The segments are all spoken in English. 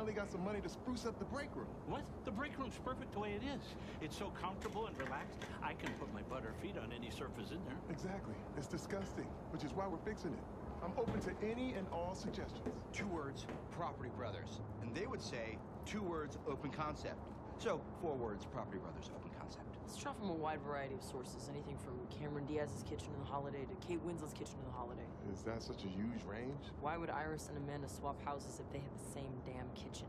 finally got some money to spruce up the break room. What? The break room's perfect the way it is. It's so comfortable and relaxed, I can put my butter feet on any surface in there. Exactly. It's disgusting, which is why we're fixing it. I'm open to any and all suggestions. 2 words, Property Brothers. And they would say 2 words, open concept. So 4 words, Property Brothers, open concept. Let's draw from a wide variety of sources. Anything from Cameron Diaz's kitchen in the Holiday to Kate Winslet's kitchen in the Holiday. Is that such a huge range? Why would Iris and Amanda swap houses if they had the same damn kitchen?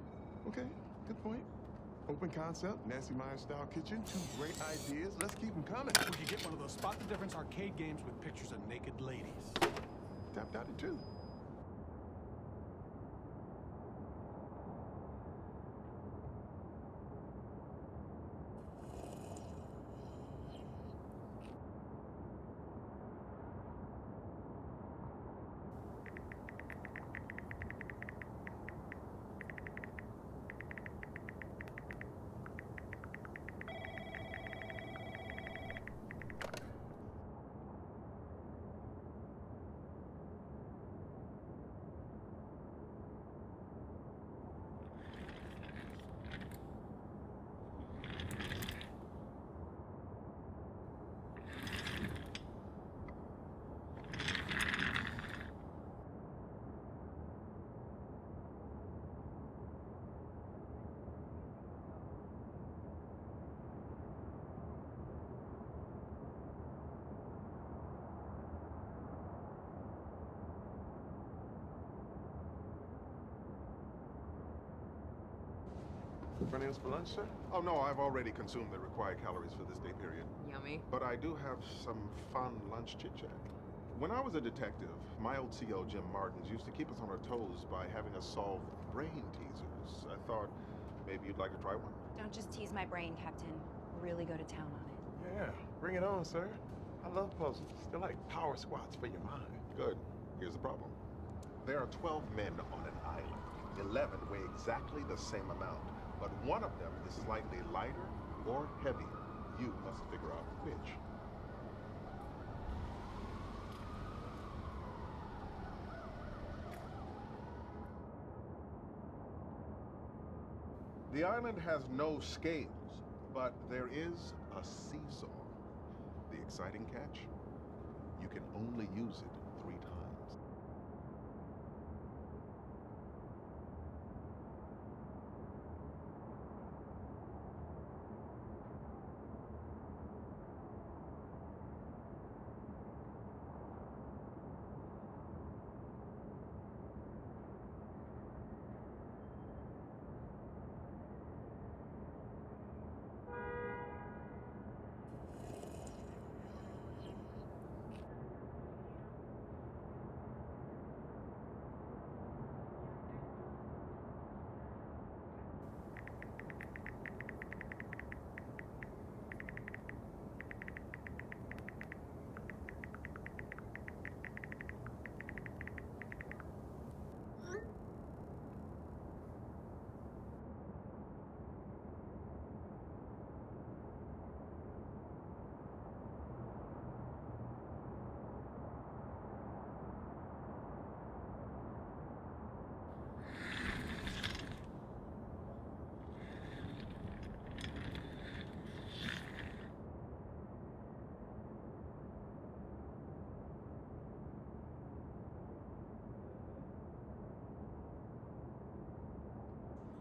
Okay, good point. Open concept, Nancy Meyer style kitchen, 2 great ideas. Let's keep them coming. We could get one of those spot the difference arcade games with pictures of naked ladies. Tapped out it too. Anything else for lunch, sir? Oh, no, I've already consumed the required calories for this day period. Yummy. But I do have some fun lunch chit-chat. When I was a detective, my old CO, Jim Martins, used to keep us on our toes by having us solve brain teasers. I thought maybe you'd like to try one. Don't just tease my brain, Captain. Really go to town on it. Yeah, bring it on, sir. I love puzzles. They're like power squats for your mind. Good. Here's the problem. There are 12 men on an island. 11 weigh exactly the same amount, but one of them is slightly lighter or heavier. You must figure out which. The island has no scales, but there is a seesaw. The exciting catch? You can only use it 3 times.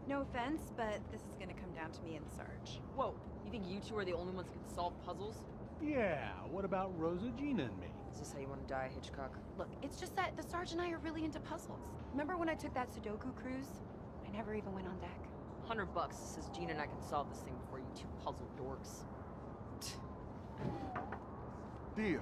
No offense, but this is gonna come down to me and Sarge. Whoa, you think you two are the only ones who can solve puzzles? Yeah, what about Rosa, Gina, and me? Is this how you want to die, Hitchcock? Look, it's just that the Sarge and I are really into puzzles. Remember when I took that Sudoku cruise? I never even went on deck. $100 says Gina and I can solve this thing before you two puzzle dorks. Deal.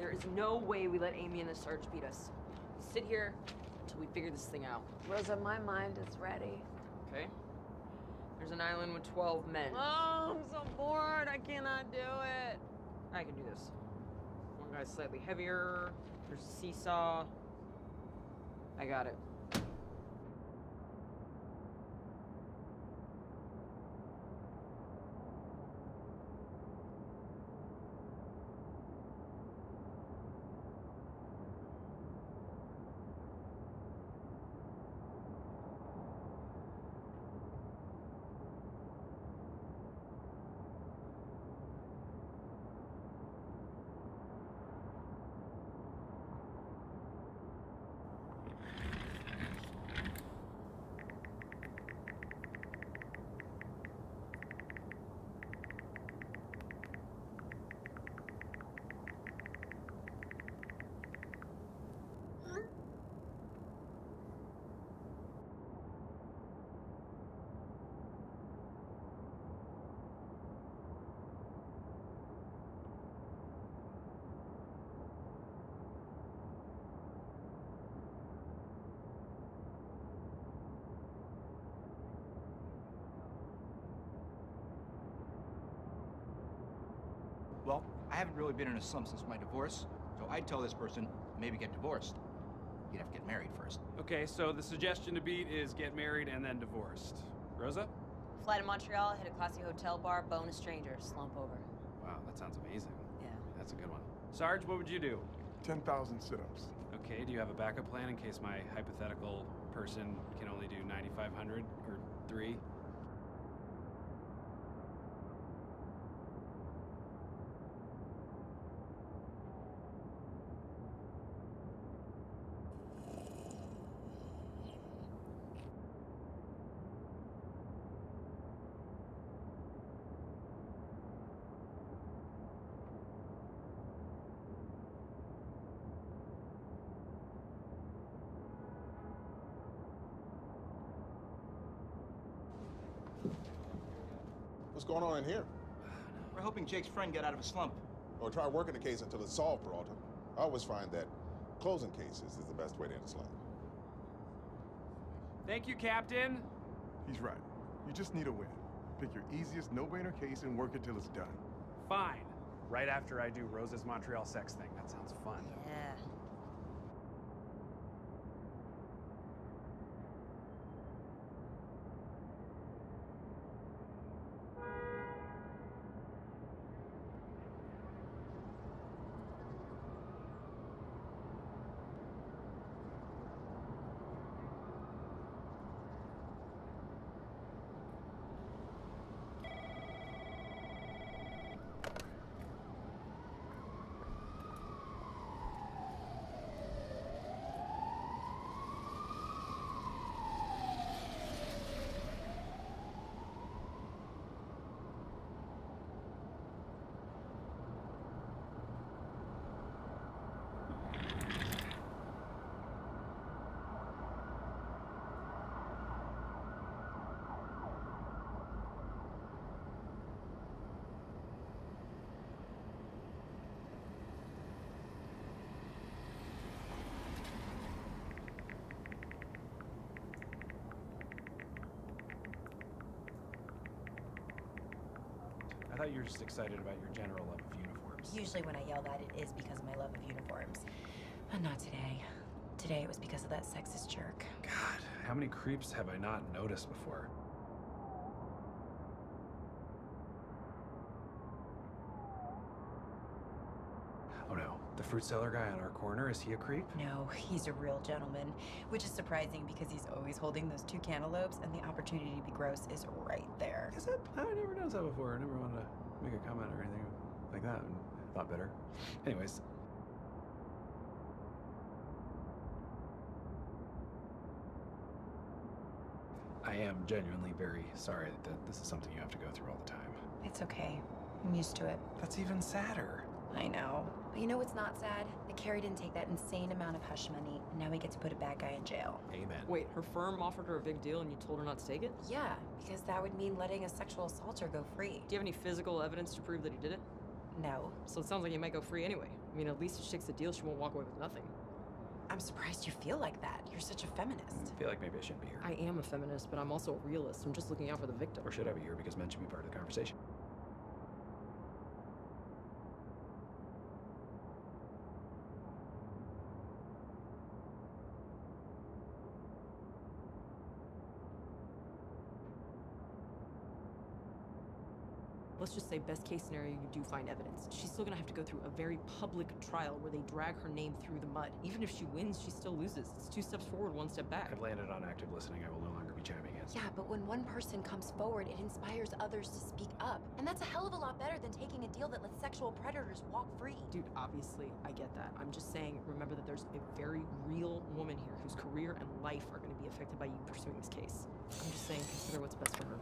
There is no way we let Amy and the Sarge beat us. Sit here until we figure this thing out. Rosa, my mind is ready. Okay? There's an island with 12 men. Oh, I'm so bored. I cannot do it. I can do this. One guy's slightly heavier. There's a seesaw. I got it. Well, I haven't really been in a slump since my divorce, so I'd tell this person, maybe get divorced. You'd have to get married first. Okay, so the suggestion to beat is get married and then divorced. Rosa? Fly to Montreal, hit a classy hotel bar, bone a stranger, slump over. Wow, that sounds amazing. Yeah. That's a good one. Sarge, what would you do? 10,000 sit-ups. Okay, do you have a backup plan in case my hypothetical person can only do 9,500 or 3? What's going on in here? We're hoping Jake's friend got out of a slump. Or try working the case until it's solved, Peralta. I always find that closing cases is the best way to end a slump. Thank you, Captain. He's right. You just need a win. Pick your easiest no-brainer case and work it till it's done. Fine. Right after I do Rosa's Montreal sex thing. That sounds fun. Yeah. I thought you were just excited about your general love of uniforms. Usually when I yell that, it is because of my love of uniforms. But not today. Today it was because of that sexist jerk. God, how many creeps have I not noticed before? Oh no, the fruit seller guy on our corner, is he a creep? No, he's a real gentleman, which is surprising because he's always holding those 2 cantaloupes and the opportunity to be gross is right there. Is it? I never noticed that before. I never wanted to make a comment or anything like that. I thought better. Anyways. I am genuinely very sorry that this is something you have to go through all the time. It's okay. I'm used to it. That's even sadder. I know. But you know what's not sad? That Carrie didn't take that insane amount of hush money, and now we get to put a bad guy in jail. Amen. Wait, her firm offered her a big deal and you told her not to take it? Yeah, because that would mean letting a sexual assaulter go free. Do you have any physical evidence to prove that he did it? No. So it sounds like he might go free anyway. I mean, at least if she takes the deal, she won't walk away with nothing. I'm surprised you feel like that. You're such a feminist. I feel like maybe I shouldn't be here. I am a feminist, but I'm also a realist. I'm just looking out for the victim. Or should I be here because men should be part of the conversation? Let's just say best case scenario, you do find evidence. She's still gonna have to go through a very public trial where they drag her name through the mud. Even if she wins, she still loses. It's 2 steps forward, 1 step back. I've landed on active listening. I will no longer be chiming in. Yeah, but when one person comes forward, it inspires others to speak up. And that's a hell of a lot better than taking a deal that lets sexual predators walk free. Dude, obviously, I get that. I'm just saying, remember that there's a very real woman here whose career and life are gonna be affected by you pursuing this case. I'm just saying, consider what's best for her.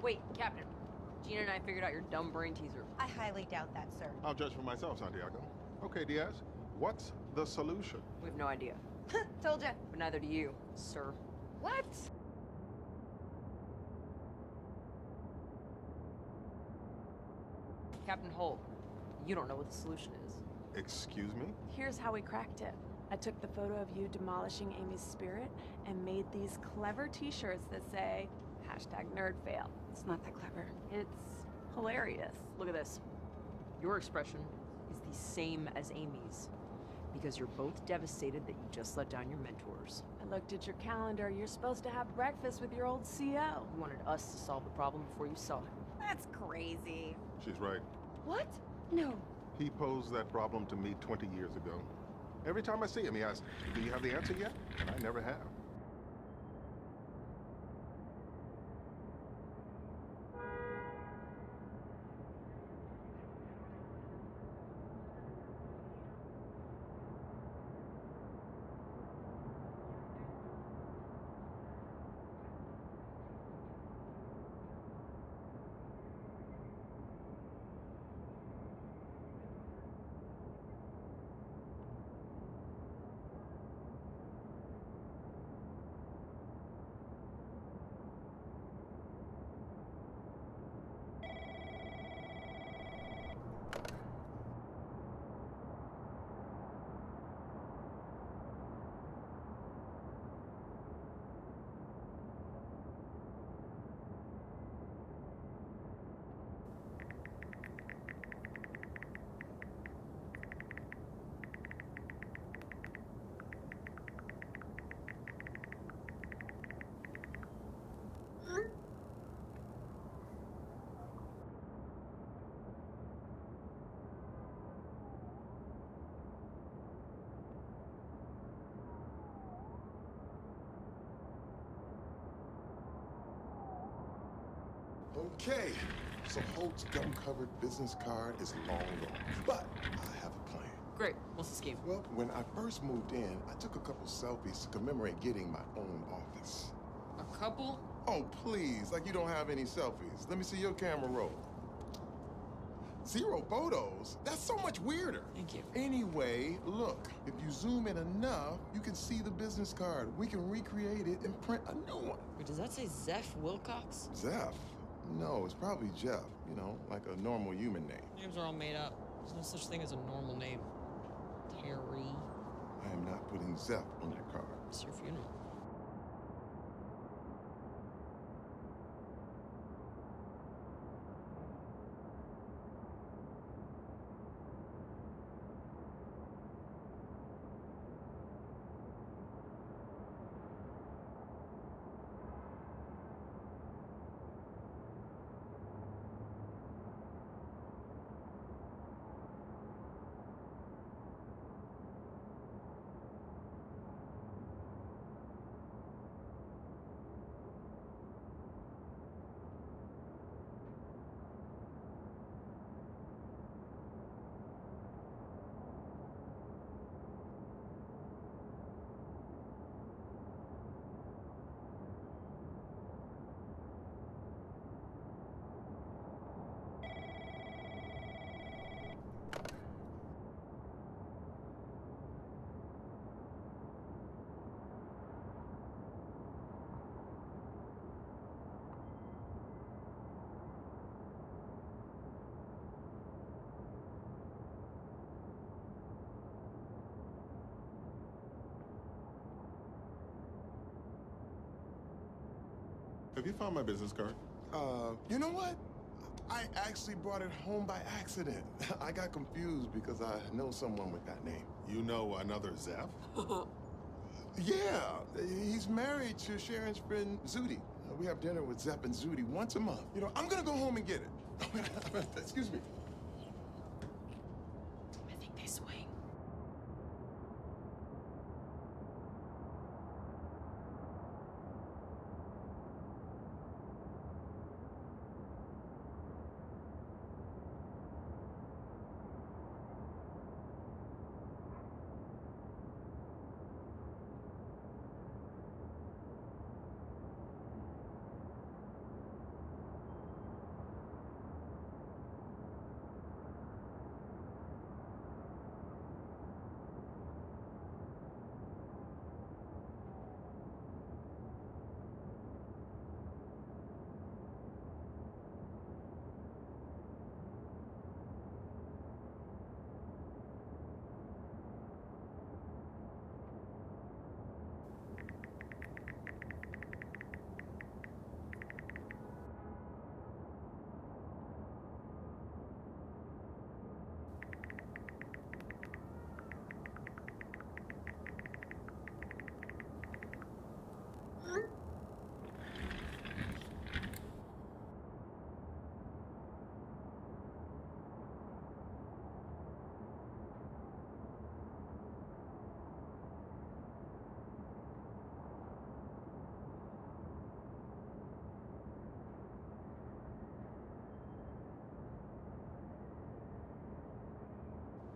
Wait, Captain. Gina and I figured out your dumb brain teaser. I highly doubt that, sir. I'll judge for myself, Santiago. Okay, Diaz, what's the solution? We have no idea. Told ya. But neither do you, sir. What? Captain Holt, you don't know what the solution is. Excuse me? Here's how we cracked it. I took the photo of you demolishing Amy's spirit and made these clever t-shirts that say #nerdfail. It's not that clever. It's hilarious. Look at this. Your expression is the same as Amy's. Because you're both devastated that you just let down your mentors. I looked at your calendar. You're supposed to have breakfast with your old CO. You wanted us to solve the problem before you saw him. That's crazy. She's right. What? No. He posed that problem to me 20 years ago. Every time I see him, he asks, do you have the answer yet? And I never have. Okay, so Holt's gum-covered business card is long gone, but I have a plan. Great. What's the scheme? Well, when I first moved in, I took a couple selfies to commemorate getting my own office. A couple? Oh, please, like you don't have any selfies. Let me see your camera roll. 0 photos? That's so much weirder. Thank you. Anyway, look, if you zoom in enough, you can see the business card. We can recreate it and print a new one. Wait, does that say Zeph Wilcox? Zeph? No, it's probably Jeff, you know, like a normal human name. Names are all made up. There's no such thing as a normal name. Terry. I am not putting Zeph on that card. It's your funeral. Have you found my business card? You know what? I actually brought it home by accident. I got confused because I know someone with that name. You know another Zeph? Yeah, he's married to Sharon's friend Zudi. We have dinner with Zepp and Zudi once a month. You know, I'm gonna go home and get it. Excuse me. I think they swing.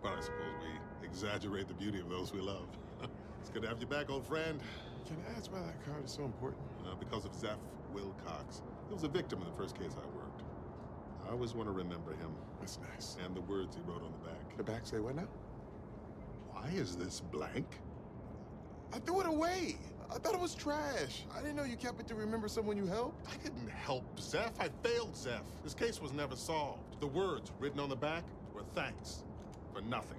Well, I suppose we exaggerate the beauty of those we love. It's good to have you back, old friend. Can I ask why that card is so important? Because of Zeph Wilcox. He was a victim in the first case I worked. I always want to remember him. That's nice. And the words he wrote on the back. The back say what now? Why is this blank? I threw it away. I thought it was trash. I didn't know you kept it to remember someone you helped. I didn't help Zeph. I failed Zeph. This case was never solved. The words written on the back were thanks for nothing.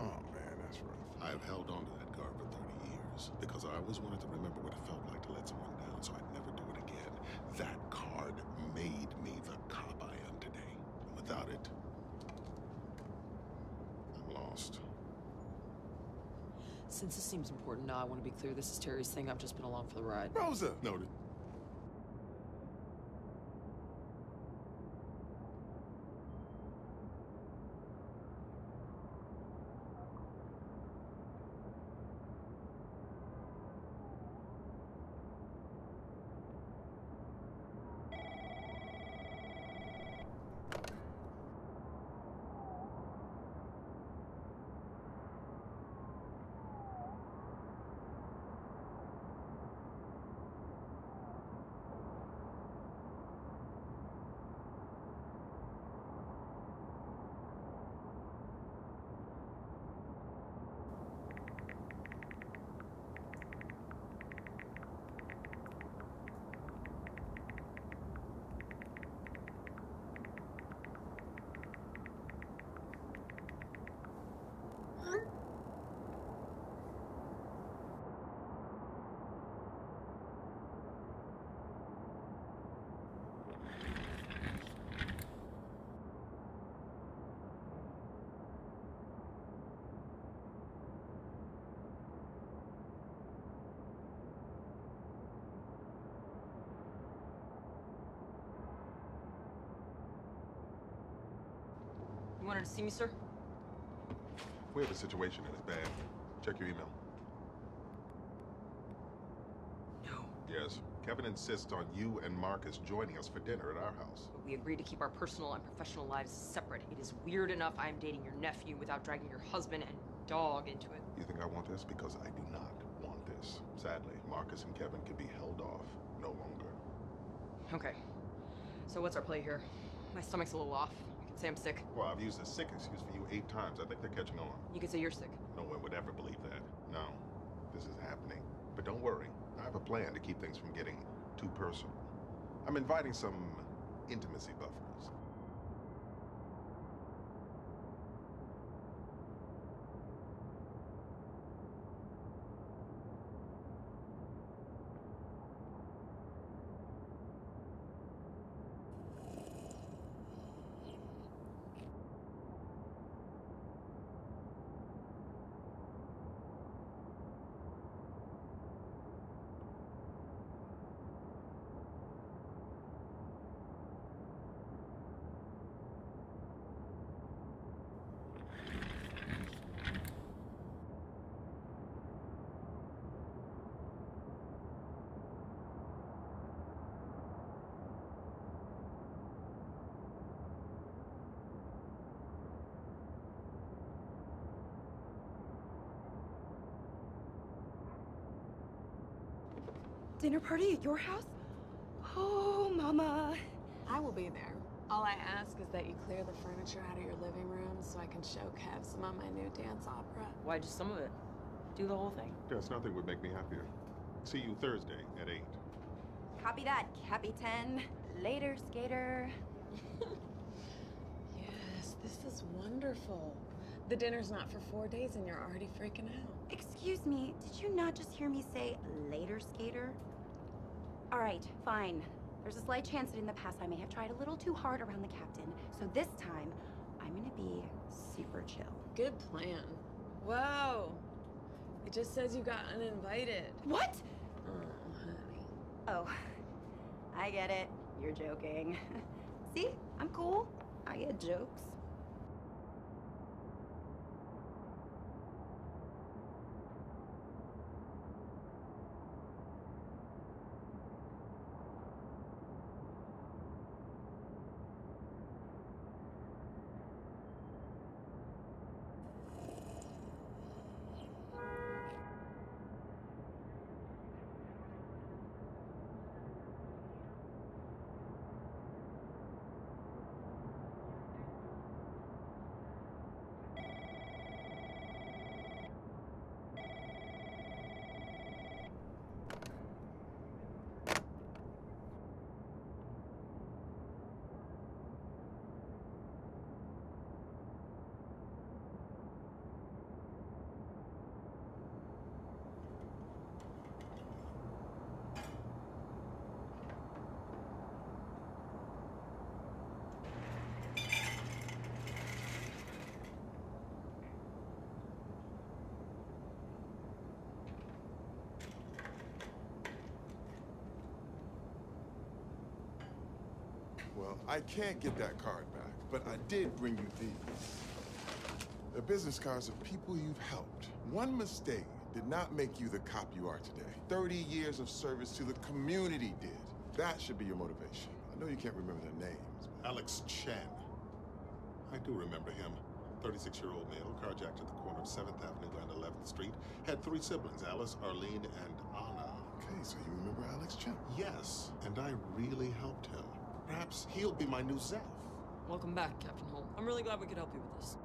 Oh, man, that's rough. I've held on to that card for 30 years because I always wanted to remember what it felt like to let someone down, so I'd never do it again. That card made me the cop I am today. Without it, I'm lost. Since this seems important now, I want to be clear. This is Terry's thing. I've just been along for the ride. Rosa! Noted. You wanted to see me, sir? We have a situation and it's bad. Check your email. No. Yes. Kevin insists on you and Marcus joining us for dinner at our house. But we agreed to keep our personal and professional lives separate. It is weird enough I am dating your nephew without dragging your husband and dog into it. You think I want this? Because I do not want this. Sadly, Marcus and Kevin can be held off no longer. Okay. So what's our play here? My stomach's a little off. You could say I'm sick. Well, I've used the sick excuse for you 8 times. I think they're catching on. You could say you're sick. No one would ever believe that. No, this is happening. But don't worry. I have a plan to keep things from getting too personal. I'm inviting some intimacy buffers. Dinner party at your house? Oh, Mama. I will be there. All I ask is that you clear the furniture out of your living room so I can show Kev some of my new dance opera. Why just some of it? Do the whole thing. Yes, nothing would make me happier. See you Thursday at 8. Copy that, Capitan. Later, skater. Yes, this is wonderful. The dinner's not for 4 days and you're already freaking out. Excuse me, did you not just hear me say later, skater? All right, fine. There's a slight chance that in the past I may have tried a little too hard around the captain, so this time I'm gonna be super chill. Good plan. Whoa. It just says you got uninvited. What? Oh, honey. Oh, I get it. You're joking. See, I'm cool. I get jokes. Well, I can't get that card back, but I did bring you these. They're business cards of people you've helped. One mistake did not make you the cop you are today. 30 years of service to the community did. That should be your motivation. I know you can't remember their names. Alex Chen. I do remember him. 36-year-old male, carjacked at the corner of 7th Avenue and 11th Street. Had 3 siblings, Alice, Arlene, and Anna. Okay, so you remember Alex Chen? Yes, and I really helped him. Perhaps he'll be my new Zeph. Welcome back, Captain Holt. I'm really glad we could help you with this.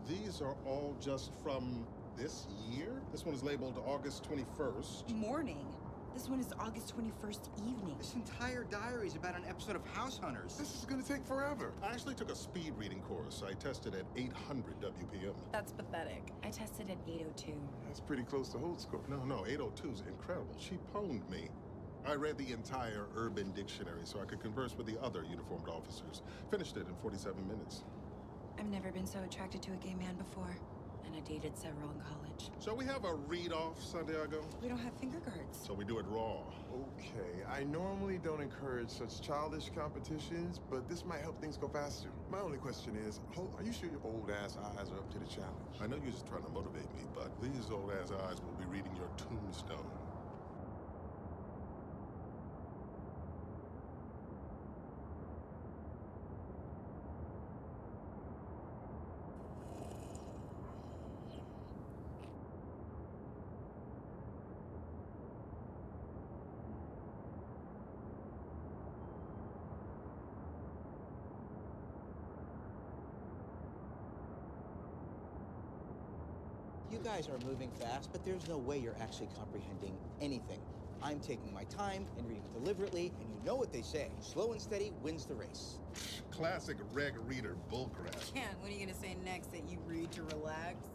These are all just from this year? This one is labeled August 21st. Morning. This one is August 21st evening. This entire diary is about an episode of House Hunters. This is gonna take forever. I actually took a speed reading course. I tested at 800 WPM. That's pathetic. I tested at 802. That's pretty close to Holt's score. No, 802 is incredible. She pwned me. I read the entire Urban Dictionary so I could converse with the other uniformed officers. Finished it in 47 minutes. I've never been so attracted to a gay man before, and I dated several in college. Shall we have a read-off, Santiago? We don't have finger guards. So we do it raw. Okay, I normally don't encourage such childish competitions, but this might help things go faster. My only question is, Holt, are you sure your old-ass eyes are up to the challenge? I know you're just trying to motivate me, but these old-ass eyes will be reading your tombstone. You guys are moving fast, but there's no way you're actually comprehending anything. I'm taking my time and reading deliberately, and you know what they say. Slow and steady wins the race. Classic reg reader bullcrap. Ken, what are you gonna say next? That you read to relax?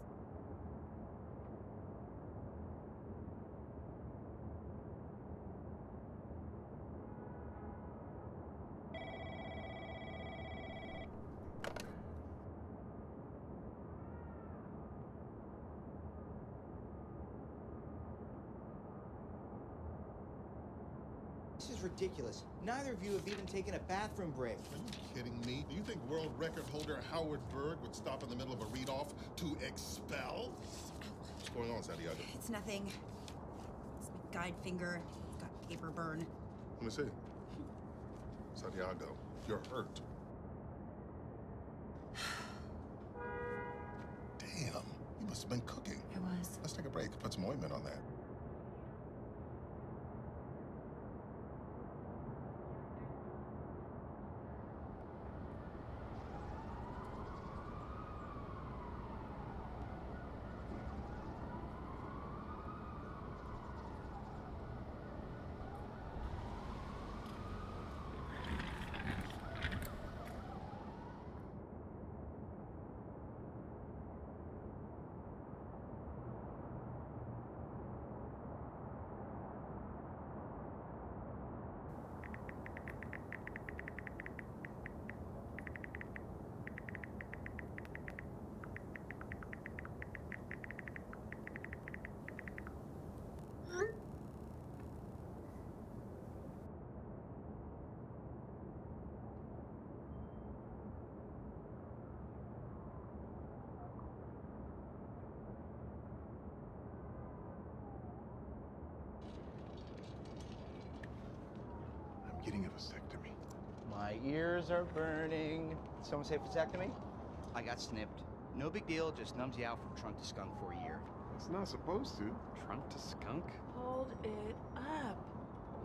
This is ridiculous. Neither of you have even taken a bathroom break. Are you kidding me? Do you think world record holder Howard Berg would stop in the middle of a read-off to expel? What's going on, Santiago? It's nothing. It's my guide finger. It's got paper burn. Let me see. Santiago, you're hurt. Damn, you must have been cooking. I was. Let's take a break. Put some ointment on that. Getting a vasectomy. My ears are burning. Did someone say vasectomy? I got snipped. No big deal, just numbs you out from trunk to skunk for a year. It's not supposed to. Trunk to skunk? Hold it up.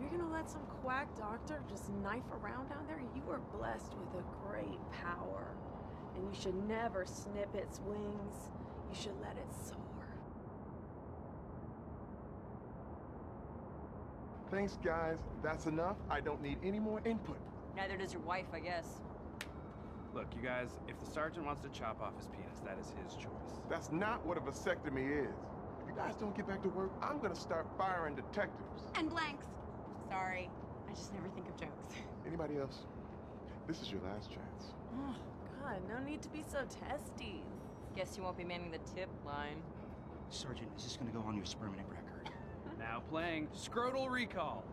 You're gonna let some quack doctor just knife around down there? You were blessed with a great power. And you should never snip its wings. You should let it soar. Thanks, guys. That's enough. I don't need any more input. Neither does your wife, I guess. Look, you guys, if the sergeant wants to chop off his penis, that is his choice. That's not what a vasectomy is. If you guys don't get back to work, I'm gonna start firing detectives. And blanks. Sorry, I just never think of jokes. Anybody else? This is your last chance. Oh, God, no need to be so testy. Guess you won't be manning the tip line. Sergeant, is this gonna go on your spermanent record? Now playing Scrotal Recall.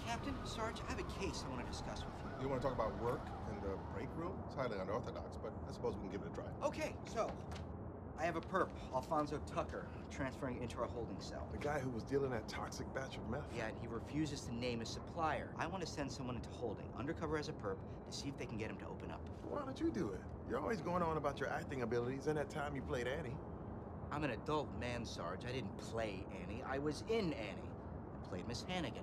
Captain, Sarge, I have a case I want to discuss with you. You want to talk about work in the break room? It's highly unorthodox, but I suppose we can give it a try. Okay, so I have a perp, Alfonso Tucker, transferring into our holding cell. The guy who was dealing that toxic batch of meth? Yeah, and he refuses to name a supplier. I want to send someone into holding, undercover as a perp, to see if they can get him to open up. Why don't you do it? You're always going on about your acting abilities and that time you played Annie. I'm an adult man, Sarge. I didn't play Annie. I was in Annie. I played Miss Hannigan.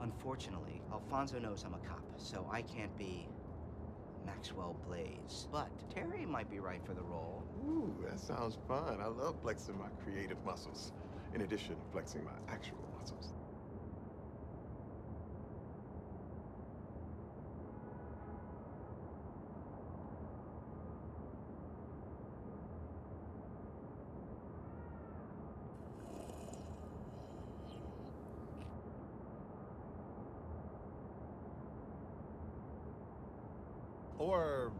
Unfortunately, Alfonso knows I'm a cop, so I can't be Maxwell Blaze. But Terry might be right for the role. Ooh, that sounds fun. I love flexing my creative muscles, in addition to flexing my actual muscles. Or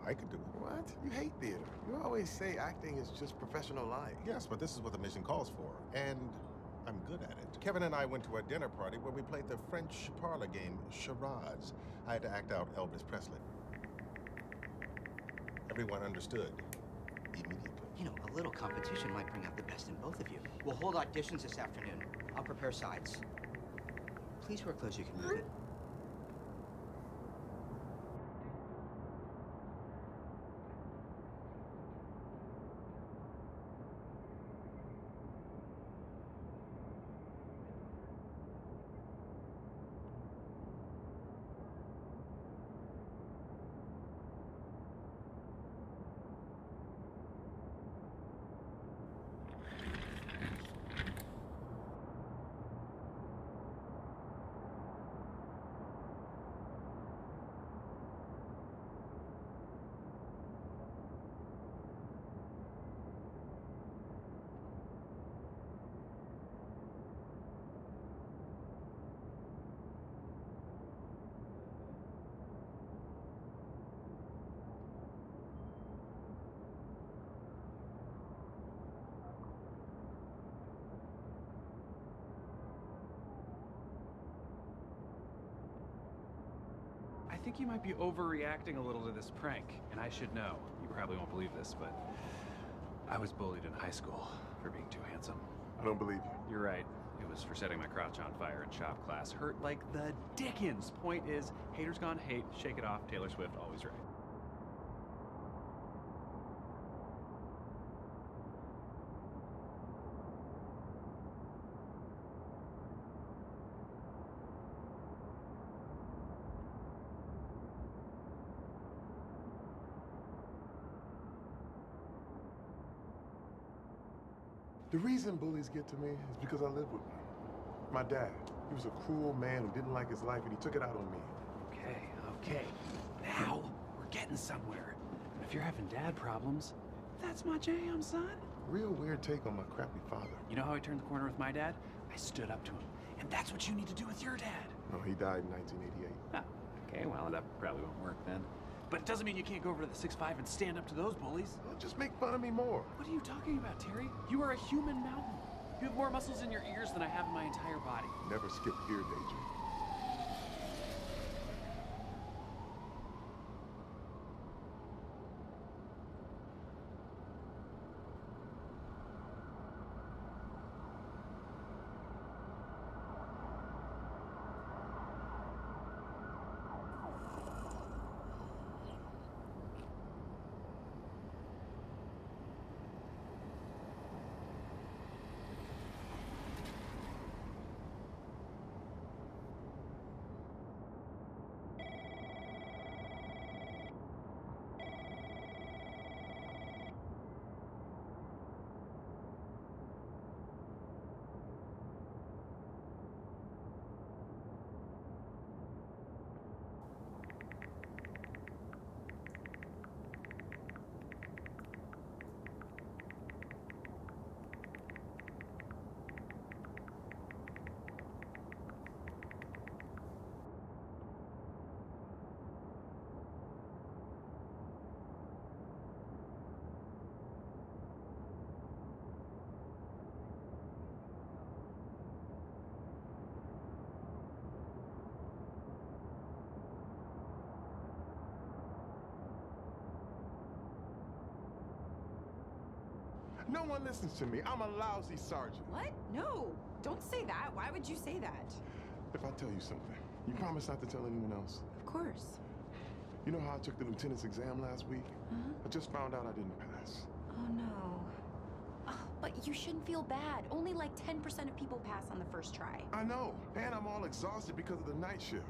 I could do it. What? You hate theater. You always say acting is just professional lying. Yes, but this is what the mission calls for, and I'm good at it. Kevin and I went to a dinner party where we played the French parlor game, charades. I had to act out Elvis Presley. Everyone understood immediately. You know, a little competition might bring out the best in both of you. We'll hold auditions this afternoon. I'll prepare sides. Please wear clothes you can move it. I think you might be overreacting a little to this prank, and I should know. You probably won't believe this, but I was bullied in high school for being too handsome. I don't believe you. You're right. It was for setting my crotch on fire in shop class. Hurt like the dickens. Point is, haters gone hate, shake it off, Taylor Swift always right. The reason bullies get to me is because I live with one. My dad, he was a cruel man who didn't like his life, and he took it out on me. Okay. Now we're getting somewhere. And if you're having dad problems, that's my jam, son. Real weird take on my crappy father. You know how I turned the corner with my dad? I stood up to him. And that's what you need to do with your dad. No, he died in 1988. Oh, okay, well, that probably won't work then. But it doesn't mean you can't go over to the 6'5" and stand up to those bullies. Well, just make fun of me more. What are you talking about, Terry? You are a human mountain. You have more muscles in your ears than I have in my entire body. Never skip ear danger. No one listens to me. I'm a lousy sergeant. What? No, don't say that. Why would you say that? If I tell you something, you promise not to tell anyone else? Of course. You know how I took the lieutenant's exam last week? I just found out I didn't pass. Oh, no. Oh, But you shouldn't feel bad. Only like 10% of people pass on the first try. I know, and I'm all exhausted because of the night shift.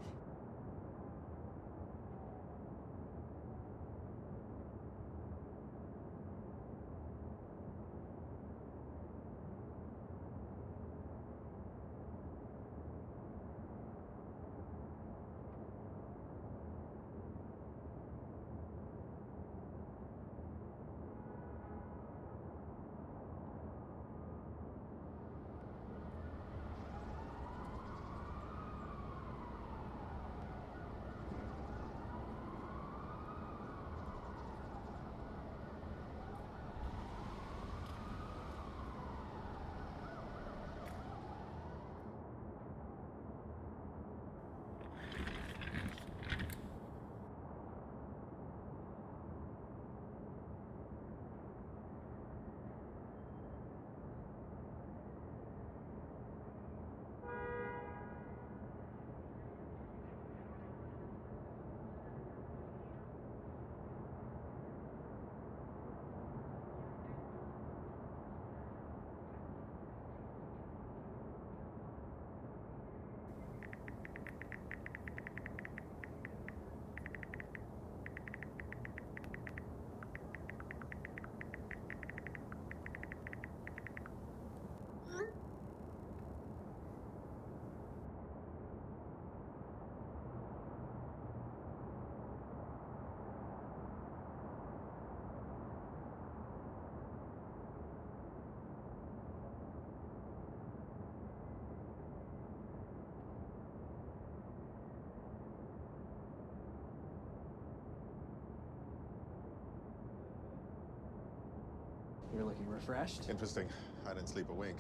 You're looking refreshed. Interesting. I didn't sleep a wink.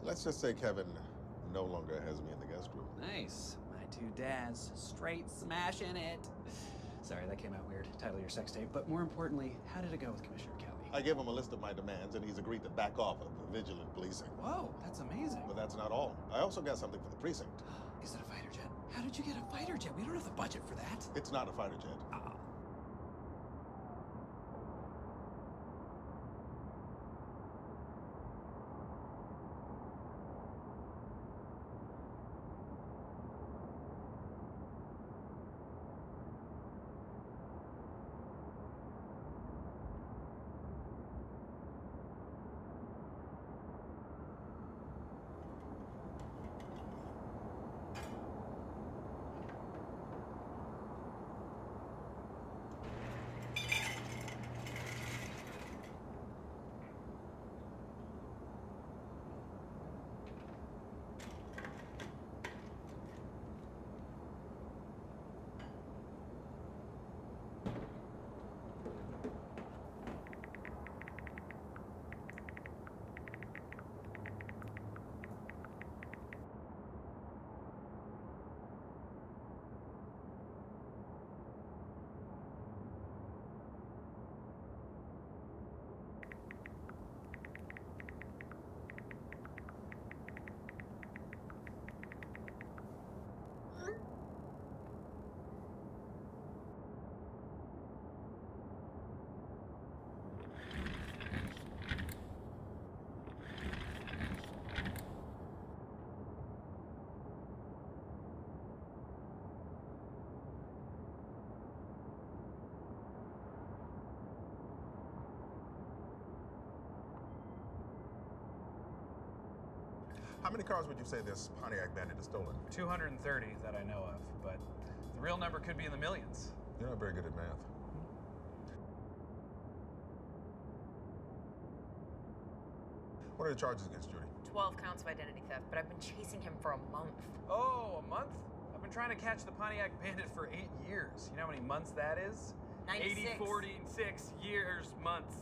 Let's just say Kevin no longer has me in the guest room. Nice. My two dads, straight smashing it. Sorry, that came out weird. Title of your sex tape. But more importantly, how did it go with Commissioner Kelly? I gave him a list of my demands, and he's agreed to back off of vigilant policing. Whoa, that's amazing. But that's not all. I also got something for the precinct. Is it a fighter jet? How did you get a fighter jet? We don't have the budget for that. It's not a fighter jet. How many cars would you say this Pontiac Bandit has stolen? 230 that I know of, but the real number could be in the millions. You're not very good at math. What are the charges against Judy? 12 counts of identity theft, but I've been chasing him for a month. Oh, a month? I've been trying to catch the Pontiac Bandit for 8 years. You know how many months that is? 96. 80, 46 years, months.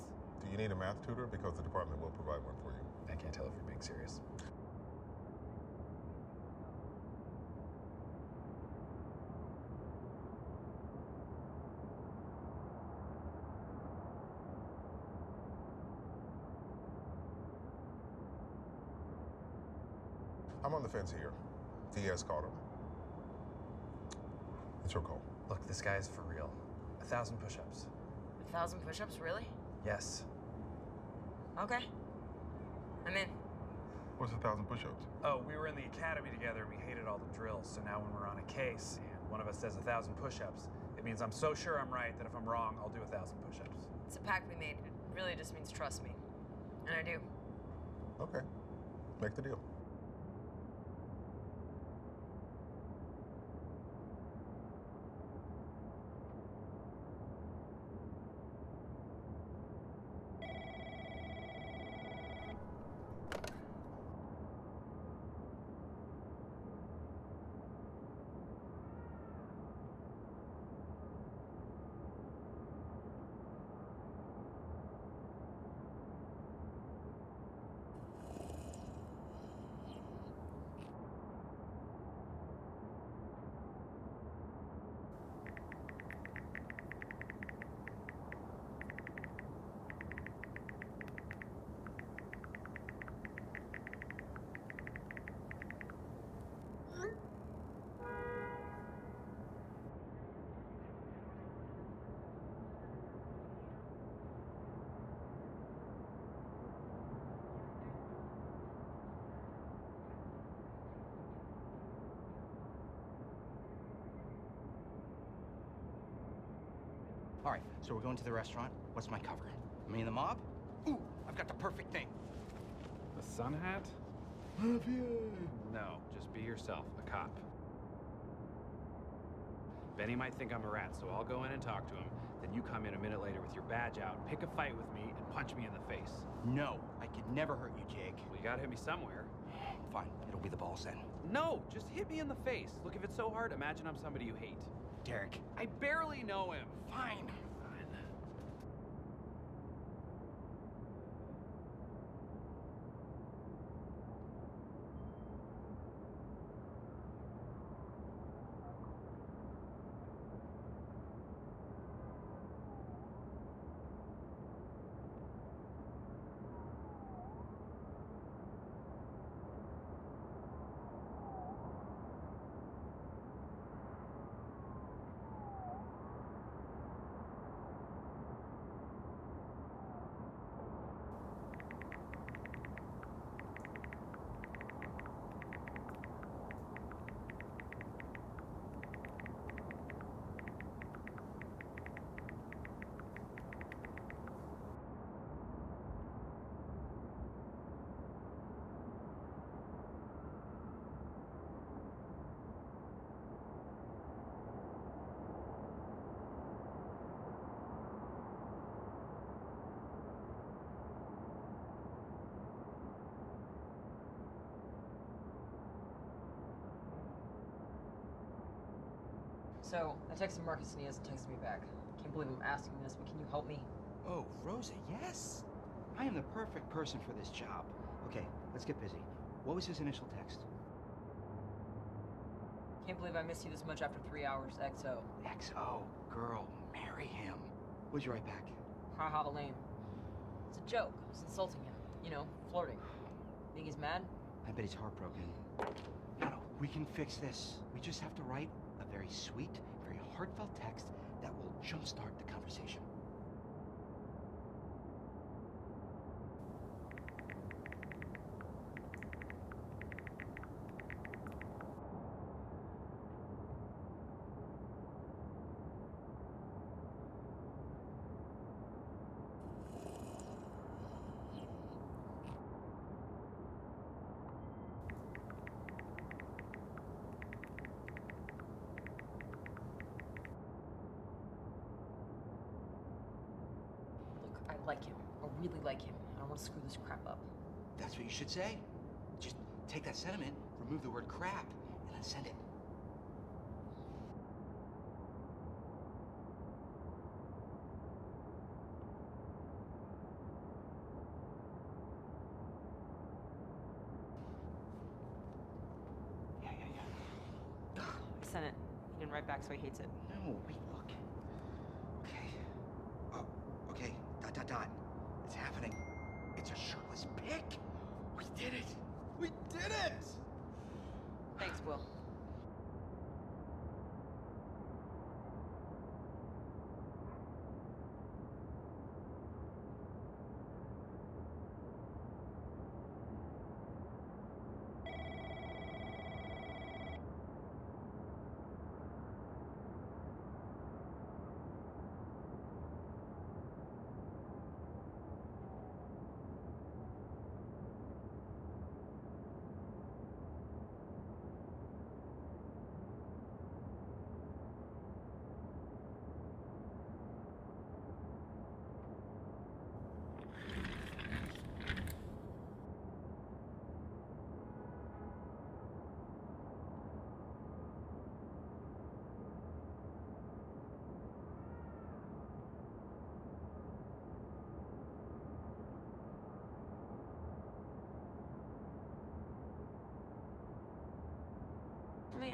Do you need a math tutor? Because the department will provide one for you. I can't tell if you're being serious. I'm on the fence here. Diaz called him. It's your call. Look, this guy's for real. 1,000 push-ups. 1,000 push-ups, really? Yes. Okay. I'm in. What's 1,000 push-ups? Oh, we were in the academy together and we hated all the drills. So now when we're on a case and one of us does 1,000 push-ups, it means I'm so sure I'm right that if I'm wrong, I'll do 1,000 push-ups. It's a pact we made. It really just means trust me. And I do. Okay. Make the deal. All right, so we're going to the restaurant. What's my cover? Me and the mob? Ooh, I've got the perfect thing. The sun hat? No, just be yourself, a cop. Benny might think I'm a rat, so I'll go in and talk to him. Then you come in a minute later with your badge out, pick a fight with me, and punch me in the face. No, I could never hurt you, Jake. Well, you gotta hit me somewhere. Fine, it'll be the balls then. No, just hit me in the face. Look, if it's so hard, imagine I'm somebody you hate. Derek. I barely know him. Fine. So, I texted Marcus and he hasn't texted me back. Can't believe I'm asking this, but can you help me? Oh, Rosa, yes. I am the perfect person for this job. Okay, let's get busy. What was his initial text? Can't believe I missed you this much after 3 hours, XO. XO, girl, marry him. What'd you write back? Haha, lame. It's a joke. I was insulting him. You know, flirting. Think he's mad? I bet he's heartbroken. No, we can fix this. We just have to write a very sweet, very heartfelt text that will jumpstart the conversation. I like him. I really like him. I don't want to screw this crap up. That's what you should say. Just take that sentiment, remove the word crap, and then send it. Yeah. I sent it. He didn't write back, so he hates it. No, wait, look. Okay. Oh, okay. ... It's happening. It's a shirtless pic. We did it. We did it! Thanks, Will.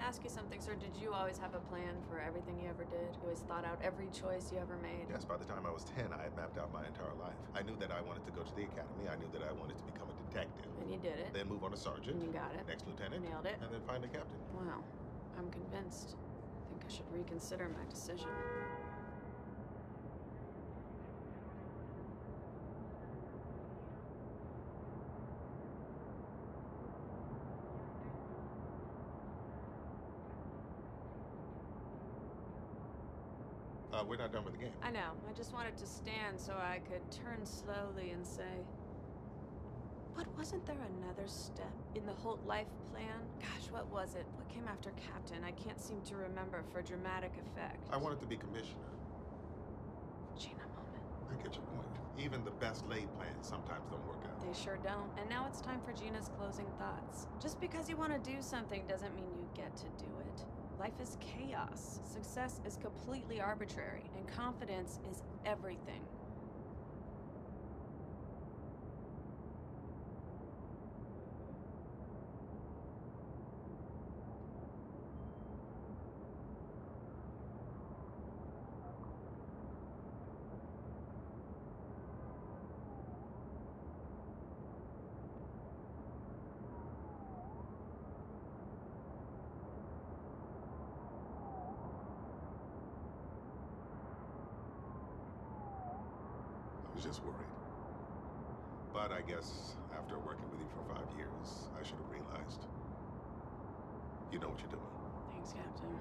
ask you something, sir. Did you always have a plan for everything you ever did? You always thought out every choice you ever made? Yes, by the time I was 10, I had mapped out my entire life. I knew that I wanted to go to the academy. I knew that I wanted to become a detective. And you did it. Then move on to sergeant. And you got it. Next lieutenant. Nailed it. And then finally captain. Wow. I'm convinced. I think I should reconsider my decision. We're not done with the game. I know. I just wanted to stand so I could turn slowly and say, but wasn't there another step in the Holt life plan? Gosh, what was it? What came after Captain? I can't seem to remember for dramatic effect. I wanted to be commissioner. Gina moment. I get your point. Even the best laid plans sometimes don't work out. They sure don't. And now it's time for Gina's closing thoughts. Just because you want to do something doesn't mean you get to do it. Life is chaos. Success is completely arbitrary, and confidence is everything. I was just worried. But I guess after working with you for 5 years, I should have realized you know what you're doing. Thanks, Captain.